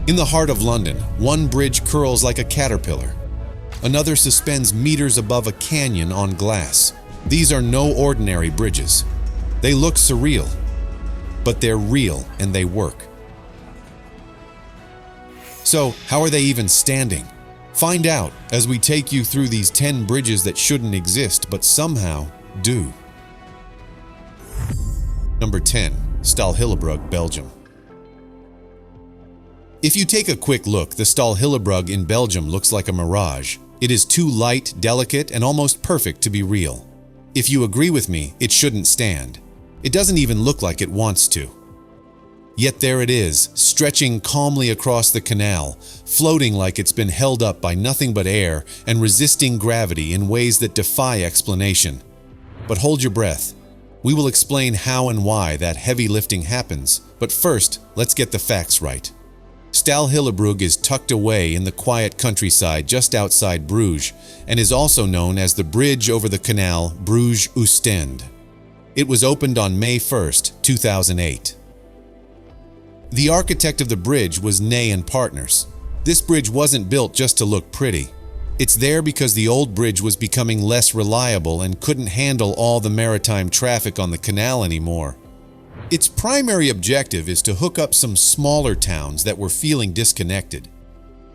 In the heart of London, one bridge curls like a caterpillar. Another suspends meters above a canyon on glass. These are no ordinary bridges. They look surreal, but they're real and they work. So, how are they even standing? Find out as we take you through these 10 bridges that shouldn't exist but somehow do. Number 10. Stalhill Belgium. If you take a quick look, the Stalhill in Belgium looks like a mirage. It is too light, delicate, and almost perfect to be real. If you agree with me, it shouldn't stand. It doesn't even look like it wants to. Yet there it is, stretching calmly across the canal, floating like it's been held up by nothing but air and resisting gravity in ways that defy explanation. But hold your breath. We will explain how and why that heavy lifting happens, but first, let's get the facts right. Stalhill is tucked away in the quiet countryside just outside Bruges and is also known as the bridge over the canal Bruges-Ostend. It was opened on May 1, 2008. The architect of the bridge was Ney and Partners. This bridge wasn't built just to look pretty. It's there because the old bridge was becoming less reliable and couldn't handle all the maritime traffic on the canal anymore. Its primary objective is to hook up some smaller towns that were feeling disconnected.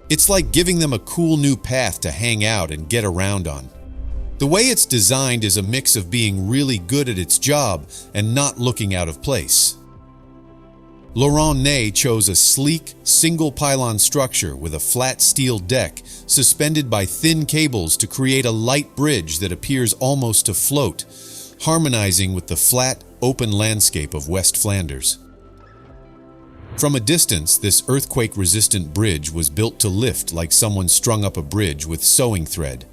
It's like giving them a cool new path to hang out and get around on. The way it's designed is a mix of being really good at its job and not looking out of place. Laurent Ney chose a sleek, single-pylon structure with a flat steel deck suspended by thin cables to create a light bridge that appears almost to float, harmonizing with the flat, open landscape of West Flanders. From a distance, this earthquake-resistant bridge was built to lift like someone strung up a bridge with sewing thread.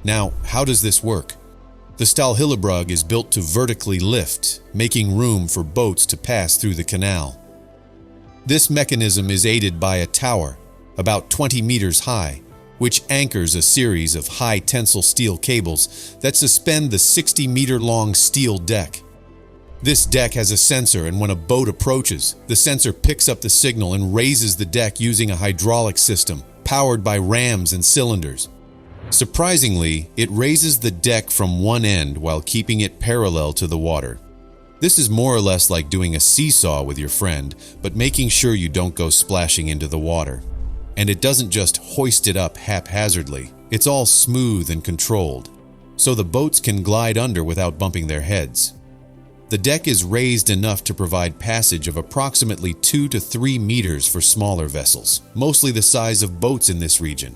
Now, how does this work? The Stalhill is built to vertically lift, making room for boats to pass through the canal. This mechanism is aided by a tower, about 20 meters high, which anchors a series of high-tensile steel cables that suspend the 60-meter-long steel deck. This deck has a sensor, and when a boat approaches, the sensor picks up the signal and raises the deck using a hydraulic system powered by rams and cylinders. Surprisingly, it raises the deck from one end while keeping it parallel to the water. This is more or less like doing a seesaw with your friend, but making sure you don't go splashing into the water. And it doesn't just hoist it up haphazardly, it's all smooth and controlled, so the boats can glide under without bumping their heads. The deck is raised enough to provide passage of approximately 2 to 3 meters for smaller vessels, mostly the size of boats in this region.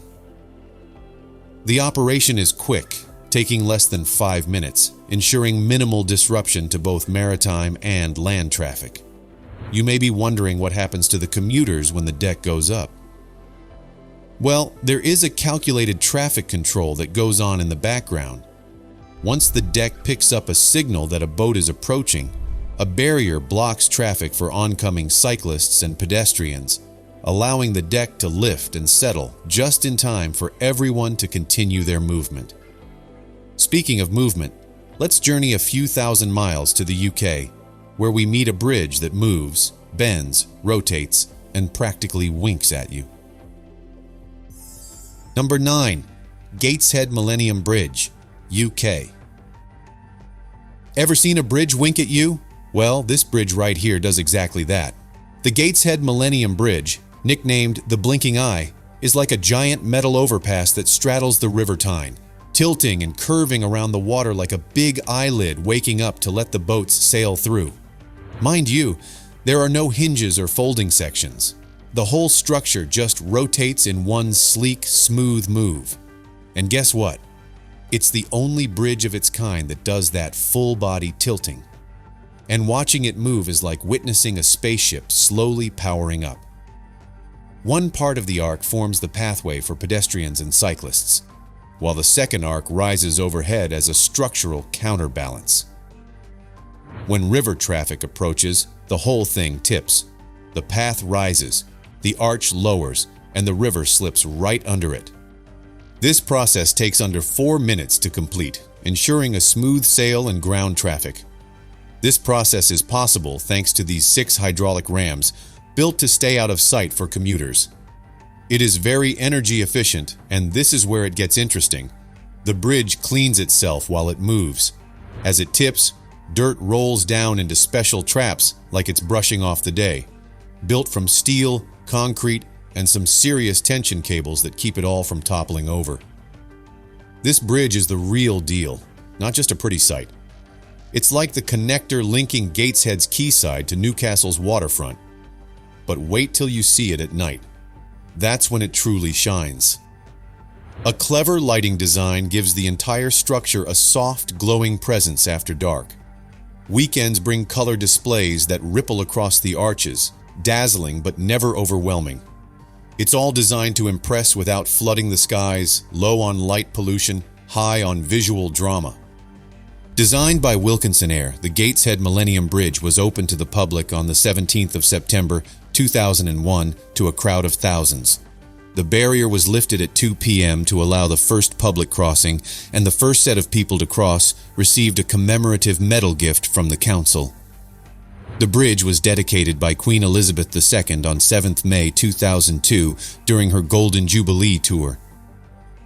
The operation is quick, taking less than 5 minutes, ensuring minimal disruption to both maritime and land traffic. You may be wondering what happens to the commuters when the deck goes up. Well, there is a calculated traffic control that goes on in the background. Once the deck picks up a signal that a boat is approaching, a barrier blocks traffic for oncoming cyclists and pedestrians, allowing the deck to lift and settle just in time for everyone to continue their movement. Speaking of movement, let's journey a few thousand miles to the UK, where we meet a bridge that moves, bends, rotates, and practically winks at you. Number 9. Gateshead Millennium Bridge, UK. Ever seen a bridge wink at you? Well, this bridge right here does exactly that. The Gateshead Millennium Bridge, nicknamed the Blinking Eye, is like a giant metal overpass that straddles the River Tyne, tilting and curving around the water like a big eyelid waking up to let the boats sail through. Mind you, there are no hinges or folding sections. The whole structure just rotates in one sleek, smooth move. And guess what? It's the only bridge of its kind that does that full-body tilting. And watching it move is like witnessing a spaceship slowly powering up. One part of the arc forms the pathway for pedestrians and cyclists, while the second arc rises overhead as a structural counterbalance. When river traffic approaches, the whole thing tips. The path rises, the arch lowers, and the river slips right under it. This process takes under 4 minutes to complete, ensuring a smooth sail and ground traffic. This process is possible thanks to these 6 hydraulic rams built to stay out of sight for commuters. It is very energy efficient, and this is where it gets interesting. The bridge cleans itself while it moves. As it tips, dirt rolls down into special traps like it's brushing off the day, built from steel, concrete, and some serious tension cables that keep it all from toppling over. This bridge is the real deal, not just a pretty sight. It's like the connector linking Gateshead's quayside to Newcastle's waterfront. But wait till you see it at night. That's when it truly shines. A clever lighting design gives the entire structure a soft, glowing presence after dark. Weekends bring color displays that ripple across the arches, dazzling but never overwhelming. It's all designed to impress without flooding the skies, low on light pollution, high on visual drama. Designed by Wilkinson Air, the Gateshead Millennium Bridge was opened to the public on the 17th of September 2001 to a crowd of thousands. The barrier was lifted at 2 p.m. to allow the first public crossing, and the first set of people to cross received a commemorative medal gift from the council. The bridge was dedicated by Queen Elizabeth II on 7th May 2002 during her Golden Jubilee tour.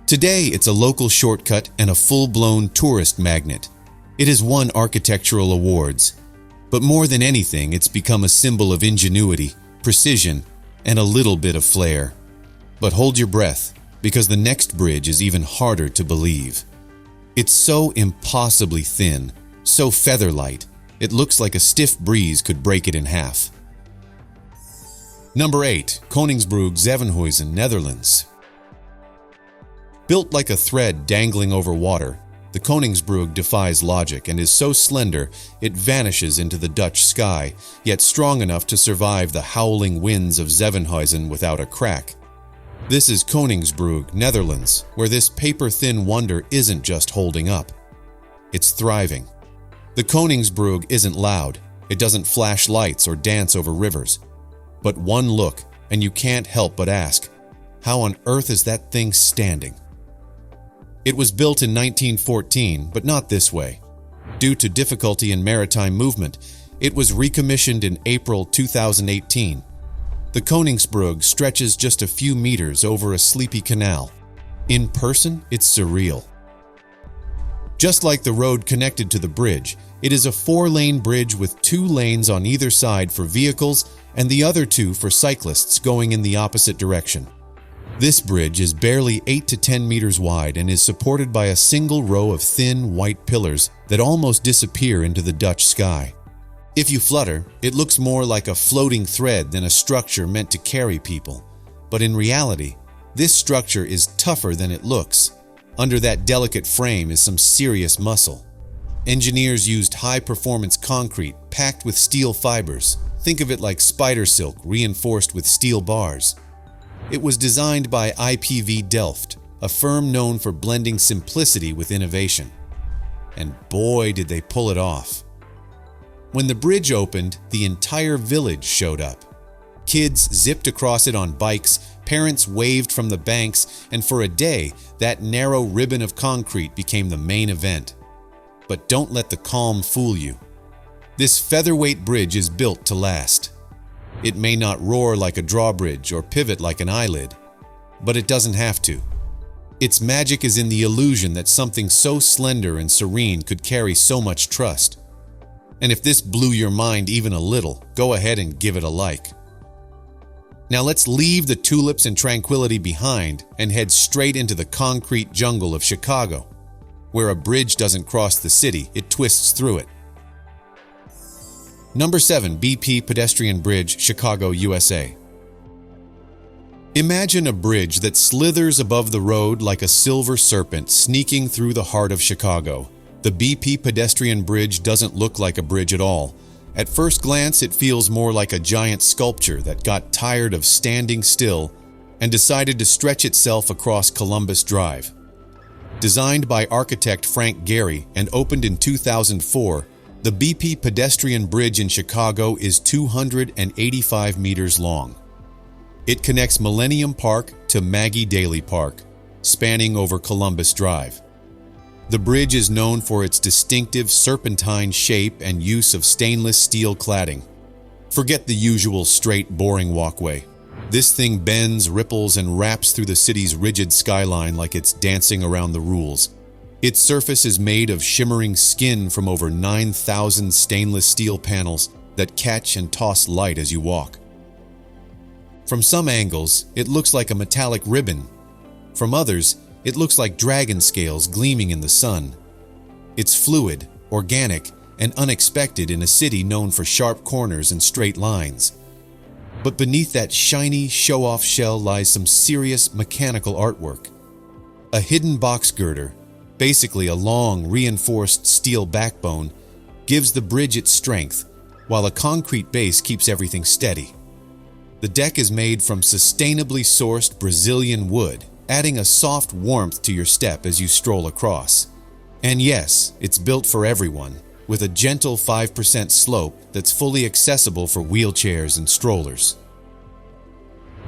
Today, it's a local shortcut and a full-blown tourist magnet. It has won architectural awards, but more than anything, it's become a symbol of ingenuity, precision, and a little bit of flair. But hold your breath, because the next bridge is even harder to believe. It's so impossibly thin, so feather-light, it looks like a stiff breeze could break it in half. Number 8. Koningsbrug, Zevenhuizen, Netherlands. Built like a thread dangling over water, the Coningsbug defies logic and is so slender it vanishes into the Dutch sky, yet strong enough to survive the howling winds of Zevenhuizen without a crack. This is Koningsbrug, Netherlands, where this paper-thin wonder isn't just holding up. It's thriving. The Koningsbrug isn't loud, it doesn't flash lights or dance over rivers. But one look, and you can't help but ask, how on earth is that thing standing? It was built in 1914, but not this way. Due to difficulty in maritime movement, it was recommissioned in April 2018. The Koningsbrug stretches just a few meters over a sleepy canal. In person, it's surreal. Just like the road connected to the bridge, it is a 4-lane bridge with 2 lanes on either side for vehicles and the other 2 for cyclists going in the opposite direction. This bridge is barely 8 to 10 meters wide and is supported by a single row of thin, white pillars that almost disappear into the Dutch sky. If you flutter, it looks more like a floating thread than a structure meant to carry people. But in reality, this structure is tougher than it looks. Under that delicate frame is some serious muscle. Engineers used high-performance concrete packed with steel fibers. Think of it like spider silk reinforced with steel bars. It was designed by IPV Delft, a firm known for blending simplicity with innovation. And boy, did they pull it off. When the bridge opened, the entire village showed up. Kids zipped across it on bikes, parents waved from the banks, and for a day, that narrow ribbon of concrete became the main event. But don't let the calm fool you. This featherweight bridge is built to last. It may not roar like a drawbridge or pivot like an eyelid, but it doesn't have to. Its magic is in the illusion that something so slender and serene could carry so much trust. And if this blew your mind even a little, go ahead and give it a like. Now let's leave the tulips and tranquility behind and head straight into the concrete jungle of Chicago, where a bridge doesn't cross the city, it twists through it. Number 7. BP Pedestrian Bridge, Chicago, USA. Imagine a bridge that slithers above the road like a silver serpent sneaking through the heart of Chicago. The BP Pedestrian Bridge doesn't look like a bridge at all. At first glance, it feels more like a giant sculpture that got tired of standing still and decided to stretch itself across Columbus Drive. Designed by architect Frank Gehry and opened in 2004, the BP Pedestrian Bridge in Chicago is 285 meters long. It connects Millennium Park to Maggie Daley Park, spanning over Columbus Drive. The bridge is known for its distinctive serpentine shape and use of stainless steel cladding. Forget the usual straight, boring walkway. This thing bends, ripples, and wraps through the city's rigid skyline like it's dancing around the rules. Its surface is made of shimmering skin from over 9,000 stainless steel panels that catch and toss light as you walk. From some angles, it looks like a metallic ribbon. From others, it looks like dragon scales gleaming in the sun. It's fluid, organic, and unexpected in a city known for sharp corners and straight lines. But beneath that shiny, show-off shell lies some serious mechanical artwork. A hidden box girder, basically a long, reinforced steel backbone, gives the bridge its strength, while a concrete base keeps everything steady. The deck is made from sustainably sourced Brazilian wood, adding a soft warmth to your step as you stroll across. And yes, it's built for everyone, with a gentle 5% slope that's fully accessible for wheelchairs and strollers.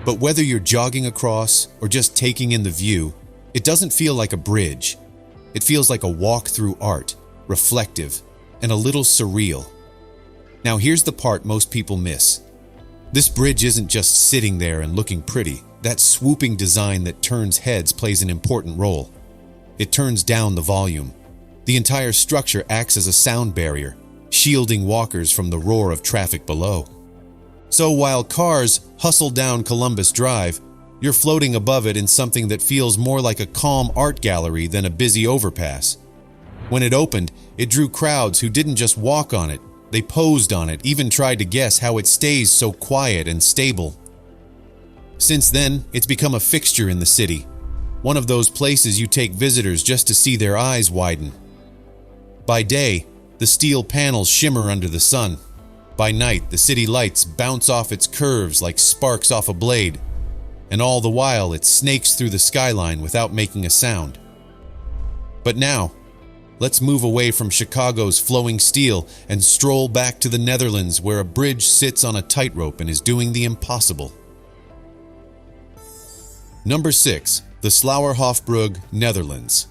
But whether you're jogging across or just taking in the view, it doesn't feel like a bridge. It feels like a walk through art, reflective, and a little surreal. Now here's the part most people miss. This bridge isn't just sitting there and looking pretty. That swooping design that turns heads plays an important role. It turns down the volume. The entire structure acts as a sound barrier, shielding walkers from the roar of traffic below. So while cars hustle down Columbus Drive, you're floating above it in something that feels more like a calm art gallery than a busy overpass. When it opened, it drew crowds who didn't just walk on it, they posed on it, even tried to guess how it stays so quiet and stable. Since then, it's become a fixture in the city, one of those places you take visitors just to see their eyes widen. By day, the steel panels shimmer under the sun. By night, the city lights bounce off its curves like sparks off a blade, and all the while it snakes through the skyline without making a sound. But now, let's move away from Chicago's flowing steel and stroll back to the Netherlands, where a bridge sits on a tightrope and is doing the impossible. Number 6. The Hofbugg, Netherlands.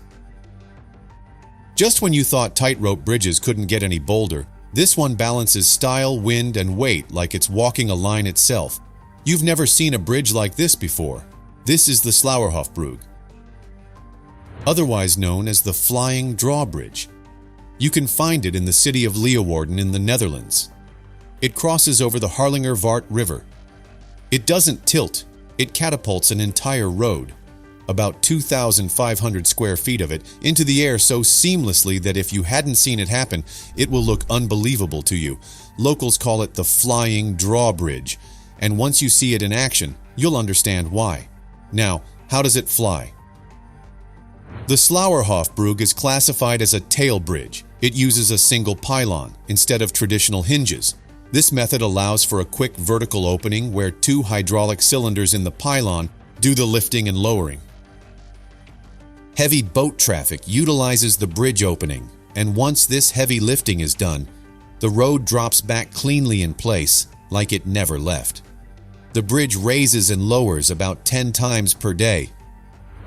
Just when you thought tightrope bridges couldn't get any bolder, this one balances style, wind, and weight like it's walking a line itself. You've never seen a bridge like this before. This is the Hofbugg, otherwise known as the Flying Drawbridge. You can find it in the city of Leeuwarden in the Netherlands. It crosses over the Harlingervaart River. It doesn't tilt, it catapults an entire road, about 2,500 square feet of it, into the air so seamlessly that if you hadn't seen it happen, it will look unbelievable to you. Locals call it the Flying Drawbridge, and once you see it in action, you'll understand why. Now, how does it fly? The Hofbugg is classified as a tail bridge. It uses a single pylon instead of traditional hinges. This method allows for a quick vertical opening where two hydraulic cylinders in the pylon do the lifting and lowering. Heavy boat traffic utilizes the bridge opening, and once this heavy lifting is done, the road drops back cleanly in place like it never left. The bridge raises and lowers about 10 times per day.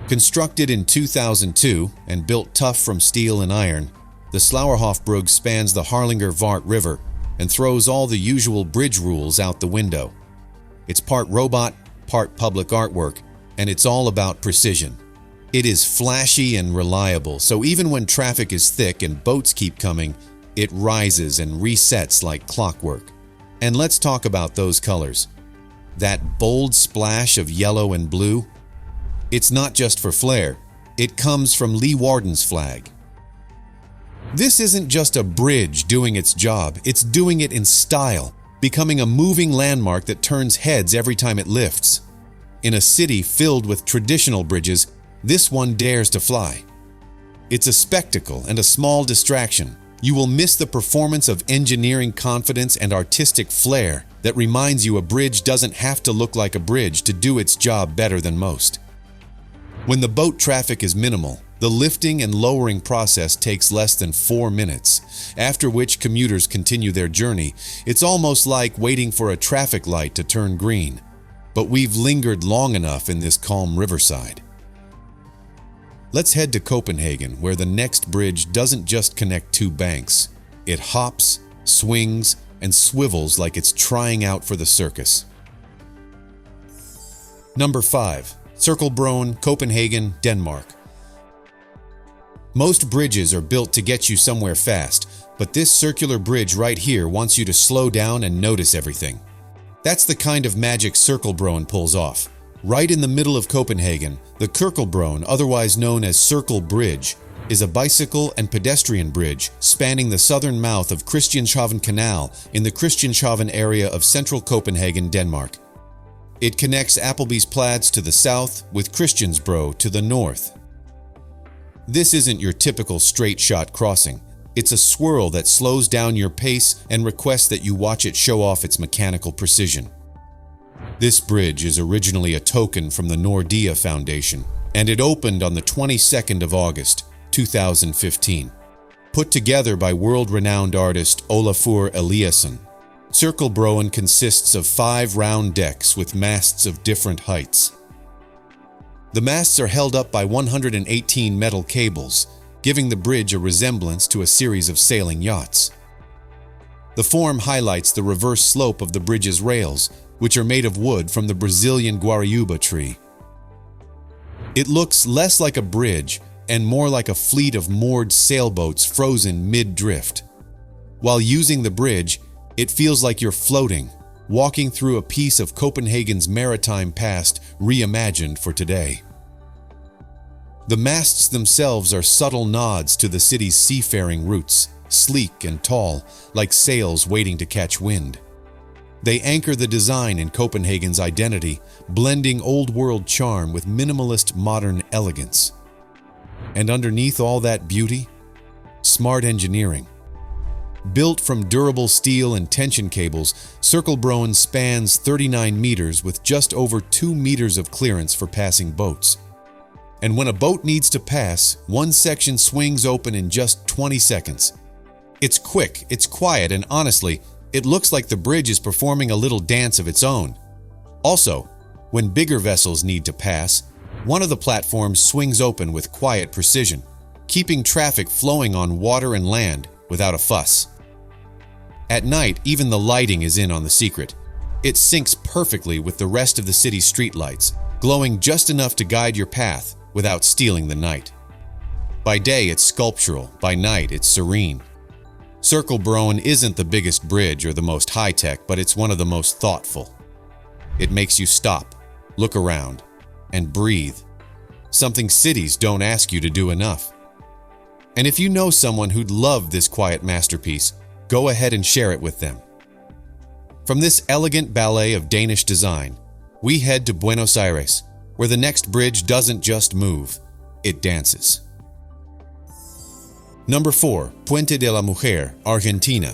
Constructed in 2002 and built tough from steel and iron, the Hofbugg spans the Harlingervaart River and throws all the usual bridge rules out the window. It's part robot, part public artwork, and it's all about precision. It is flashy and reliable, so even when traffic is thick and boats keep coming, it rises and resets like clockwork. And let's talk about those colors. That bold splash of yellow and blue, it's not just for flair, it comes from Leeuwarden's flag. This isn't just a bridge doing its job, it's doing it in style, becoming a moving landmark that turns heads every time it lifts. In a city filled with traditional bridges, this one dares to fly. It's a spectacle and a small distraction. You will miss the performance of engineering confidence and artistic flair that reminds you a bridge doesn't have to look like a bridge to do its job better than most. When the boat traffic is minimal, the lifting and lowering process takes less than 4 minutes, after which commuters continue their journey. It's almost like waiting for a traffic light to turn green. But we've lingered long enough in this calm riverside. Let's head to Copenhagen, where the next bridge doesn't just connect two banks. It hops, swings, and swivels like it's trying out for the circus. Number 5. Circle Brone, Copenhagen, Denmark. Most bridges are built to get you somewhere fast, but this circular bridge right here wants you to slow down and notice everything. That's the kind of magic Circle Brone pulls off. Right in the middle of Copenhagen, the Brone, otherwise known as Circle Bridge, is a bicycle and pedestrian bridge spanning the southern mouth of Christianshavn Canal in the Christianshavn area of central Copenhagen, Denmark. It connects Appelby's Plads to the south with Christiansbro to the north. This isn't your typical straight-shot crossing. It's a swirl that slows down your pace and requests that you watch it show off its mechanical precision. This bridge is originally a token from the Nordea Foundation, and it opened on the 22nd of August, 2015. Put together by world-renowned artist Olafur Eliasson, Circle Brone consists of 5 round decks with masts of different heights. The masts are held up by 118 metal cables, giving the bridge a resemblance to a series of sailing yachts. The form highlights the reverse slope of the bridge's rails, which are made of wood from the Brazilian guariúba tree. It looks less like a bridge and more like a fleet of moored sailboats frozen mid-drift. While using the bridge, it feels like you're floating, walking through a piece of Copenhagen's maritime past reimagined for today. The masts themselves are subtle nods to the city's seafaring roots, sleek and tall, like sails waiting to catch wind. They anchor the design in Copenhagen's identity, blending old-world charm with minimalist modern elegance. And underneath all that beauty, smart engineering. Built from durable steel and tension cables, Circle Brone spans 39 meters with just over 2 meters of clearance for passing boats. And when a boat needs to pass, one section swings open in just 20 seconds. It's quick, it's quiet, and honestly, it looks like the bridge is performing a little dance of its own. Also, when bigger vessels need to pass, one of the platforms swings open with quiet precision, keeping traffic flowing on water and land without a fuss. At night, even the lighting is in on the secret. It syncs perfectly with the rest of the city's streetlights, glowing just enough to guide your path without stealing the night. By day, it's sculptural. By night, it's serene. Circle Brone isn't the biggest bridge or the most high-tech, but it's one of the most thoughtful. It makes you stop, look around, and breathe, something cities don't ask you to do enough. And if you know someone who'd love this quiet masterpiece, go ahead and share it with them. From this elegant ballet of Danish design, we head to Buenos Aires, where the next bridge doesn't just move, it dances. Number 4. Puente de la Muer, Argentina.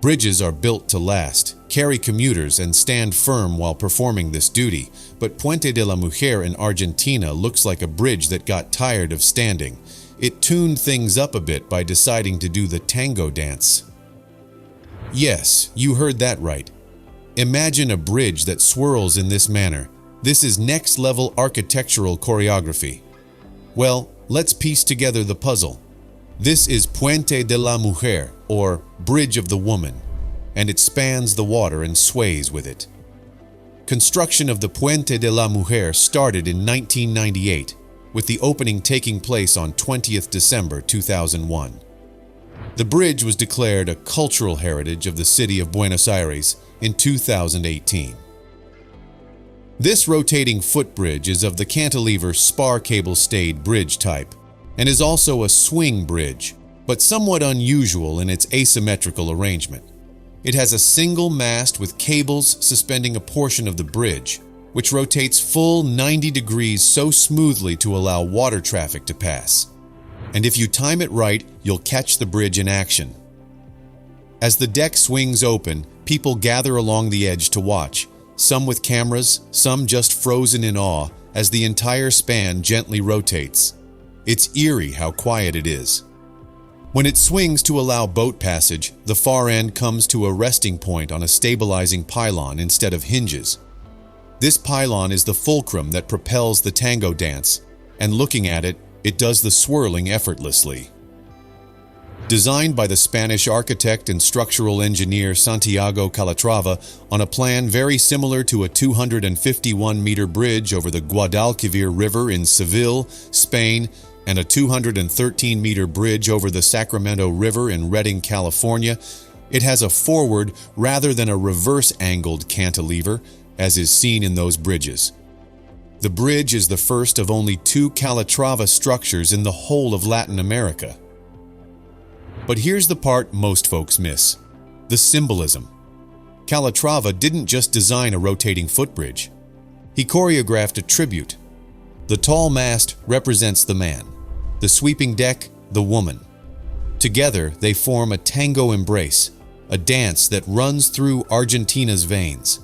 Bridges are built to last, carry commuters, and stand firm while performing this duty, but Puente de la Muer in Argentina looks like a bridge that got tired of standing. It tuned things up a bit by deciding to do the tango dance. Yes, you heard that right. Imagine a bridge that swirls in this manner. This is next-level architectural choreography. Well, let's piece together the puzzle. This is Puente de la Muer, or Bridge of the Woman, and it spans the water and sways with it. Construction of the Puente de la Muer started in 1998, with the opening taking place on 20th December 2001. The bridge was declared a cultural heritage of the city of Buenos Aires in 2018. This rotating footbridge is of the cantilever spar cable-stayed bridge type and is also a swing bridge, but somewhat unusual in its asymmetrical arrangement. It has a single mast with cables suspending a portion of the bridge, which rotates full 90 degrees so smoothly to allow water traffic to pass. And if you time it right, you'll catch the bridge in action. As the deck swings open, people gather along the edge to watch, some with cameras, some just frozen in awe as the entire span gently rotates. It's eerie how quiet it is. When it swings to allow boat passage, the far end comes to a resting point on a stabilizing pylon instead of hinges. This pylon is the fulcrum that propels the tango dance, and looking at it, it does the swirling effortlessly. Designed by the Spanish architect and structural engineer Santiago Calatrava on a plan very similar to a 251-meter bridge over the Guadalquivir River in Seville, Spain, and a 213-meter bridge over the Sacramento River in Redding, California, it has a forward rather than a reverse-angled cantilever, as is seen in those bridges. The bridge is the first of only 2 Calatrava structures in the whole of Latin America. But here's the part most folks miss: the symbolism. Calatrava didn't just design a rotating footbridge. He choreographed a tribute. The tall mast represents the man, the sweeping deck, the woman. Together, they form a tango embrace, a dance that runs through Argentina's veins.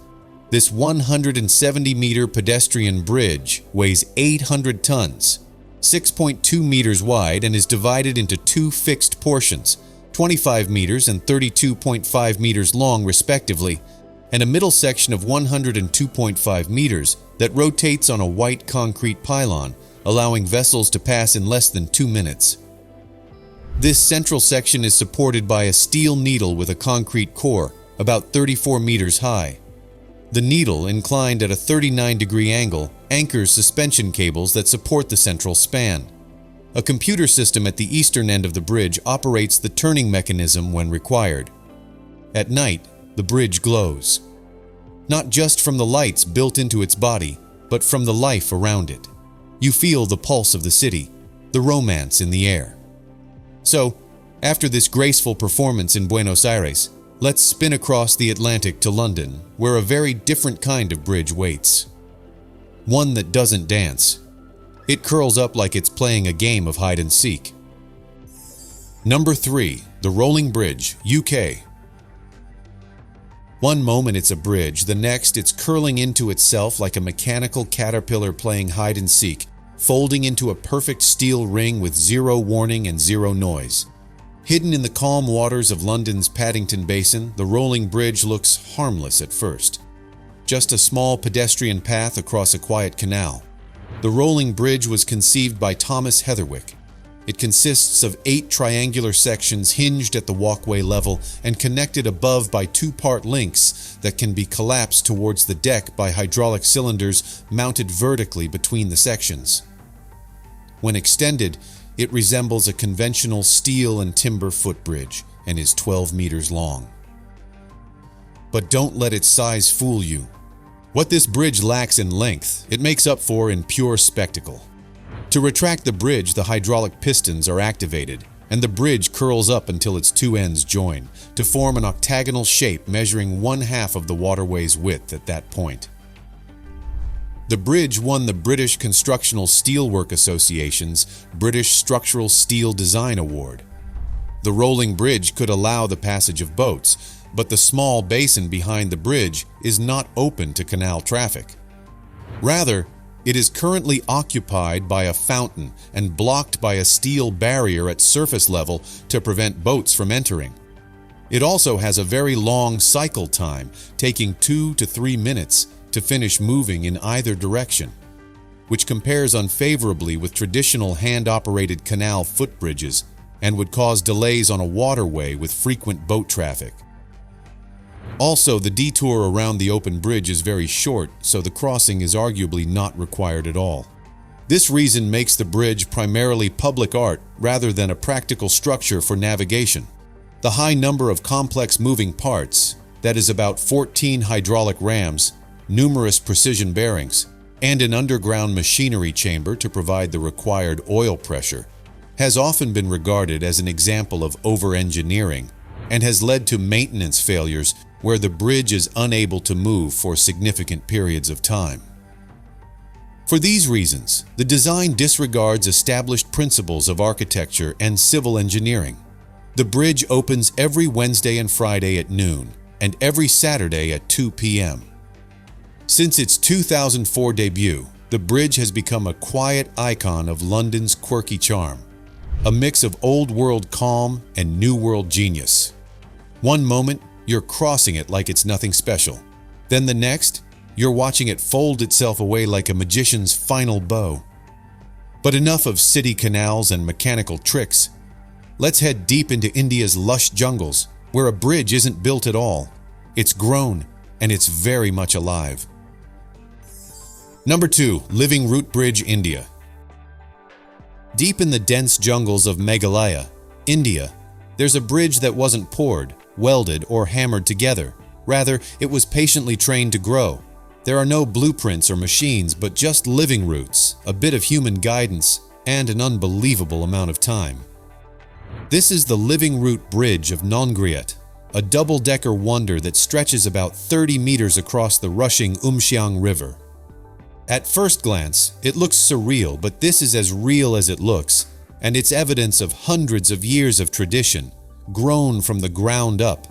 This 170-meter pedestrian bridge weighs 800 tons, 6.2 meters wide, and is divided into 2 fixed portions, 25 meters and 32.5 meters long respectively, and a middle section of 102.5 meters that rotates on a white concrete pylon, allowing vessels to pass in less than 2 minutes. This central section is supported by a steel needle with a concrete core, about 34 meters high. The needle, inclined at a 39-degree angle, anchors suspension cables that support the central span. A computer system at the eastern end of the bridge operates the turning mechanism when required. At night, the bridge glows. Not just from the lights built into its body, but from the life around it. You feel the pulse of the city, the romance in the air. So, after this graceful performance in Buenos Aires, let's spin across the Atlantic to London, where a very different kind of bridge waits. One that doesn't dance. It curls up like it's playing a game of hide and seek. Number 3. The Rolling Bridge, UK. One moment it's a bridge, the next it's curling into itself like a mechanical caterpillar playing hide and seek, folding into a perfect steel ring with zero warning and zero noise. Hidden in the calm waters of London's Paddington Basin, the rolling bridge looks harmless at first. Just a small pedestrian path across a quiet canal. The rolling bridge was conceived by Thomas Heatherwick. It consists of 8 triangular sections hinged at the walkway level and connected above by 2-part links that can be collapsed towards the deck by hydraulic cylinders mounted vertically between the sections. When extended, it resembles a conventional steel and timber footbridge and is 12 meters long. But don't let its size fool you. What this bridge lacks in length, it makes up for in pure spectacle. To retract the bridge, the hydraulic pistons are activated, and the bridge curls up until its 2 ends join, to form an octagonal shape measuring 1/2 of the waterway's width at that point. The bridge won the British Constructional Steelwork Association's British Structural Steel Design Award. The rolling bridge could allow the passage of boats, but the small basin behind the bridge is not open to canal traffic. Rather, it is currently occupied by a fountain and blocked by a steel barrier at surface level to prevent boats from entering. It also has a very long cycle time, taking 2 to 3 minutes to finish moving in either direction, which compares unfavorably with traditional hand-operated canal footbridges and would cause delays on a waterway with frequent boat traffic. Also, the detour around the open bridge is very short, so the crossing is arguably not required at all. This reason makes the bridge primarily public art rather than a practical structure for navigation. The high number of complex moving parts, that is about 14 hydraulic rams, numerous precision bearings, and an underground machinery chamber to provide the required oil pressure, has often been regarded as an example of over-engineering and has led to maintenance failures where the bridge is unable to move for significant periods of time. For these reasons, the design disregards established principles of architecture and civil engineering. The bridge opens every Wednesday and Friday at noon, and every Saturday at 2 p.m. Since its 2004 debut, the bridge has become a quiet icon of London's quirky charm, a mix of old-world calm and new-world genius. One moment, you're crossing it like it's nothing special. Then the next, you're watching it fold itself away like a magician's final bow. But enough of city canals and mechanical tricks. Let's head deep into India's lush jungles, where a bridge isn't built at all. It's grown, and it's very much alive. Number 2. Living Root Bridge, India. Deep in the dense jungles of Meghalaya, India, there's a bridge that wasn't poured, welded, or hammered together. Rather, it was patiently trained to grow. There are no blueprints or machines, but just living roots, a bit of human guidance, and an unbelievable amount of time. This is the Living Root Bridge of Nongriat, a double-decker wonder that stretches about 30 meters across the rushing Umxiang River. At first glance, it looks surreal, but this is as real as it looks, and it's evidence of hundreds of years of tradition, grown from the ground up.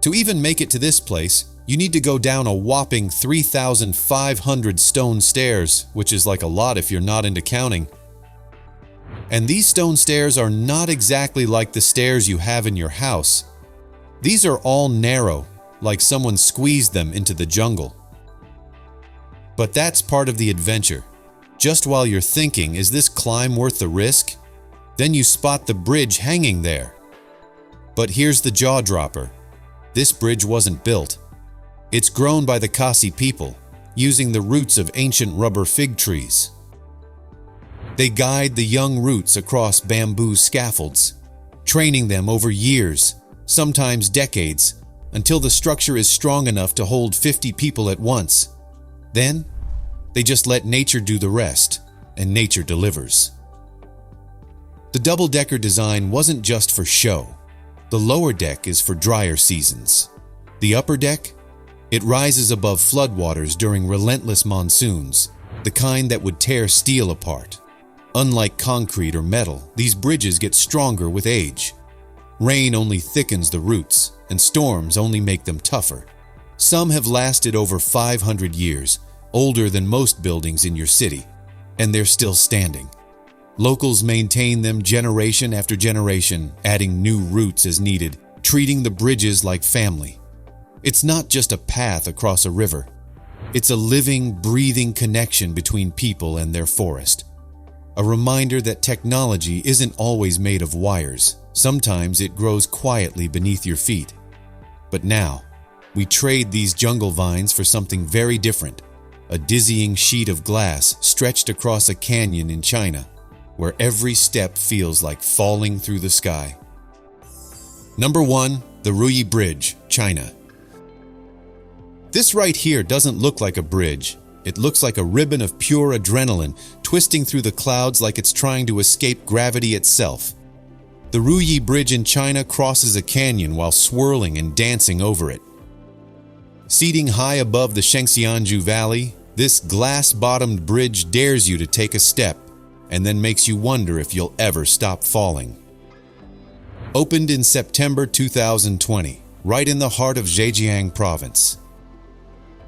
To even make it to this place, you need to go down a whopping 3,500 stone stairs, which is like a lot if you're not into counting. And these stone stairs are not exactly like the stairs you have in your house. These are all narrow, like someone squeezed them into the jungle. But that's part of the adventure. Just while you're thinking, is this climb worth the risk? Then you spot the bridge hanging there. But here's the jaw-dropper. This bridge wasn't built. It's grown by the Khasi people, using the roots of ancient rubber fig trees. They guide the young roots across bamboo scaffolds, training them over years, sometimes decades, until the structure is strong enough to hold 50 people at once. Then, they just let nature do the rest, and nature delivers. The double-decker design wasn't just for show. The lower deck is for drier seasons. The upper deck? It rises above floodwaters during relentless monsoons, the kind that would tear steel apart. Unlike concrete or metal, these bridges get stronger with age. Rain only thickens the roots, and storms only make them tougher. Some have lasted over 500 years, older than most buildings in your city, and they're still standing. Locals maintain them generation after generation, adding new roots as needed, treating the bridges like family. It's not just a path across a river. It's a living, breathing connection between people and their forest. A reminder that technology isn't always made of wires. Sometimes it grows quietly beneath your feet. But now, we trade these jungle vines for something very different. A dizzying sheet of glass stretched across a canyon in China, where every step feels like falling through the sky. Number 1. The Rui Bridge, China. This right here doesn't look like a bridge. It looks like a ribbon of pure adrenaline twisting through the clouds like it's trying to escape gravity itself. The Rui Bridge in China crosses a canyon while swirling and dancing over it. Seating high above the Shengxianju Valley, this glass-bottomed bridge dares you to take a step and then makes you wonder if you'll ever stop falling. Opened in September 2020, right in the heart of Zhejiang province.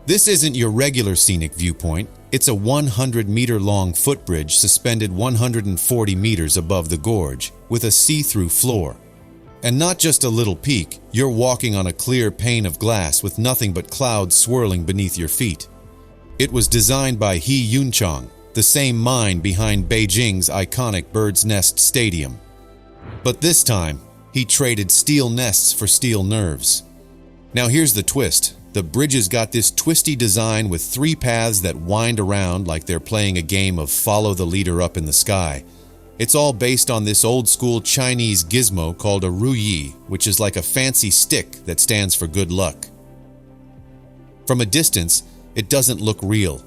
This isn't your regular scenic viewpoint. It's a 100-meter-long footbridge suspended 140 meters above the gorge, with a see-through floor. And not just a little peak, you're walking on a clear pane of glass with nothing but clouds swirling beneath your feet. It was designed by He Yunchang, the same mind behind Beijing's iconic Bird's Nest Stadium. But this time, he traded steel nests for steel nerves. Now here's the twist. The bridge has got this twisty design with 3 paths that wind around like they're playing a game of follow the leader up in the sky. It's all based on this old-school Chinese gizmo called a ruyi, which is like a fancy stick that stands for good luck. From a distance, it doesn't look real.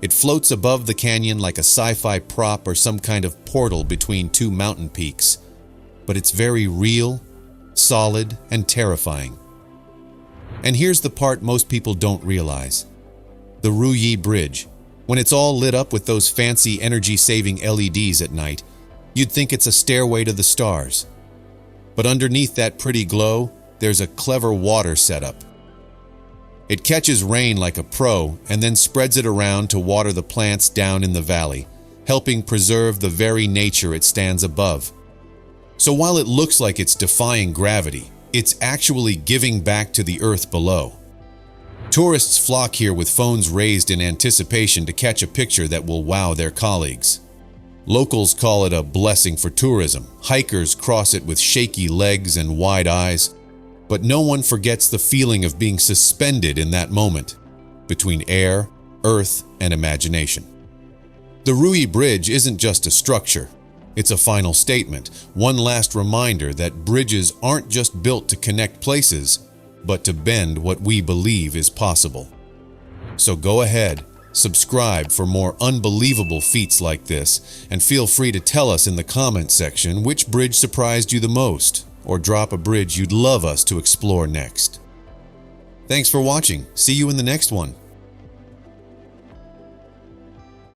It floats above the canyon like a sci-fi prop or some kind of portal between 2 mountain peaks. But it's very real, solid, and terrifying. And here's the part most people don't realize. The Rui Bridge. When it's all lit up with those fancy energy-saving LEDs at night, you'd think it's a stairway to the stars. But underneath that pretty glow, there's a clever water setup. It catches rain like a pro and then spreads it around to water the plants down in the valley, helping preserve the very nature it stands above. So while it looks like it's defying gravity, it's actually giving back to the earth below. Tourists flock here with phones raised in anticipation to catch a picture that will wow their colleagues. Locals call it a blessing for tourism. Hikers cross it with shaky legs and wide eyes. But no one forgets the feeling of being suspended in that moment, between air, earth, and imagination. The Rui Bridge isn't just a structure. It's a final statement, one last reminder that bridges aren't just built to connect places, but to bend what we believe is possible. So go ahead, subscribe for more unbelievable feats like this, and feel free to tell us in the comments section which bridge surprised you the most, or drop a bridge you'd love us to explore next. Thanks for watching. See you in the next one.